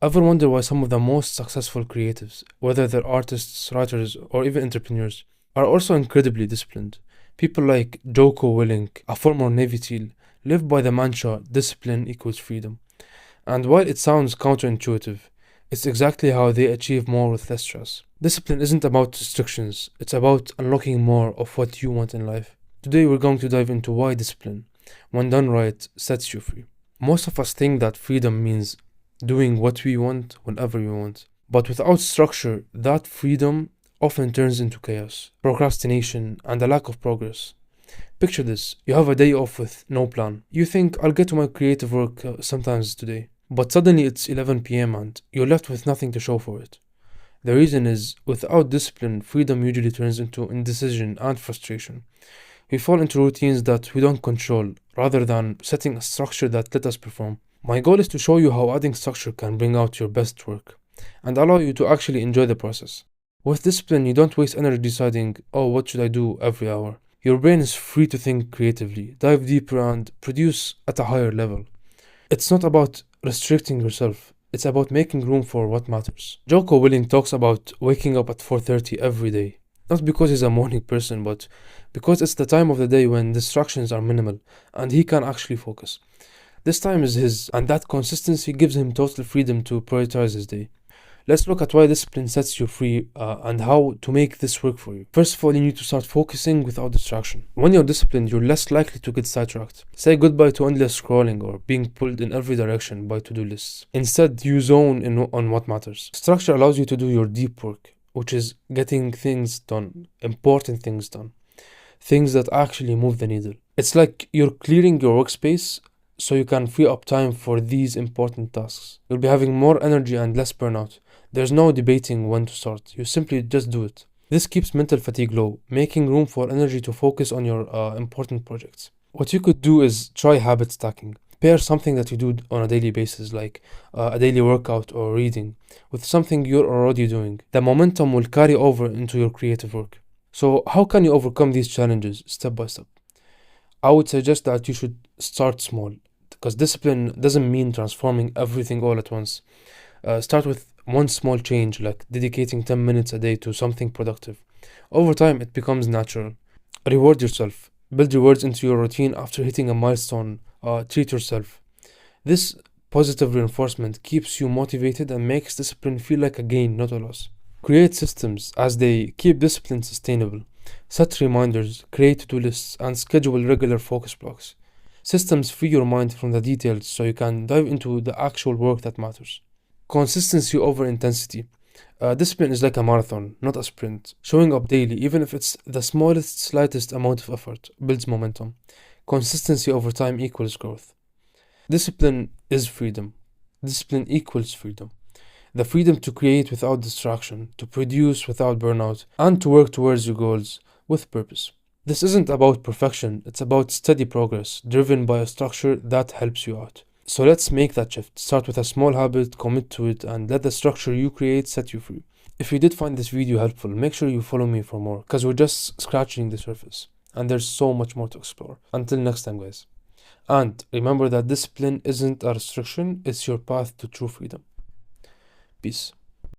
Ever wonder why some of the most successful creatives, whether they're artists, writers, or even entrepreneurs, are also incredibly disciplined? People like Joko Willink, a former Navy SEAL, live by the mantra discipline equals freedom. And while it sounds counterintuitive, it's exactly how they achieve more with less stress. Discipline isn't about restrictions, it's about unlocking more of what you want in life. Today we're going to dive into why discipline, when done right, sets you free. Most of us think that freedom means doing what we want whenever we want. But without structure, that freedom often turns into chaos, procrastination, and a lack of progress. Picture this: you have a day off with no plan. You think, I'll get to my creative work sometimes today. But suddenly it's 11 p.m. and you're left with nothing to show for it. The reason is, without discipline, freedom usually turns into indecision and frustration. We fall into routines that we don't control, rather than setting a structure that let us perform. My goal is to show you how adding structure can bring out your best work, and allow you to actually enjoy the process. With discipline, you don't waste energy deciding, oh, what should I do every hour? Your brain is free to think creatively, dive deeper, and produce at a higher level. It's not about restricting yourself, it's about making room for what matters. Joko Willing talks about waking up at 4:30 every day. Not because he's a morning person, but because it's the time of the day when distractions are minimal and he can actually focus. This time is his, and that consistency gives him total freedom to prioritize his day. Let's look at why discipline sets you free and how to make this work for you. First of all, you need to start focusing without distraction. When you're disciplined, you're less likely to get sidetracked. Say goodbye to endless scrolling or being pulled in every direction by to-do lists. Instead, you zone in on what matters. Structure allows you to do your deep work, which is getting things done, important things done, things that actually move the needle. It's like you're clearing your workspace so you can free up time for these important tasks. You'll be having more energy and less burnout. There's no debating when to start, you simply just do it. This keeps mental fatigue low, making room for energy to focus on your important projects. What you could do is try habit stacking. Pair something that you do on a daily basis, like a daily workout or reading, with something you're already doing. The momentum will carry over into your creative work. So, how can you overcome these challenges step by step? I would suggest that you should start small, because discipline doesn't mean transforming everything all at once. Start with one small change, like dedicating 10 minutes a day to something productive. Over time, it becomes natural. Reward yourself. Build rewards into your routine after hitting a milestone. Treat yourself. This positive reinforcement keeps you motivated and makes discipline feel like a gain, not a loss. Create systems as they keep discipline sustainable. Set reminders, create to-do lists, and schedule regular focus blocks. Systems free your mind from the details so you can dive into the actual work that matters. Consistency over intensity. Discipline is like a marathon, not a sprint. Showing up daily, even if it's the smallest, slightest amount of effort, builds momentum. Consistency over time equals growth. Discipline is freedom. Discipline equals freedom. The freedom to create without distraction, to produce without burnout, and to work towards your goals with purpose. This isn't about perfection, it's about steady progress, driven by a structure that helps you out. So let's make that shift. Start with a small habit, commit to it, and let the structure you create set you free. If you did find this video helpful, make sure you follow me for more, because we're just scratching the surface, and there's so much more to explore. Until next time, guys. And remember that discipline isn't a restriction, it's your path to true freedom. Peace.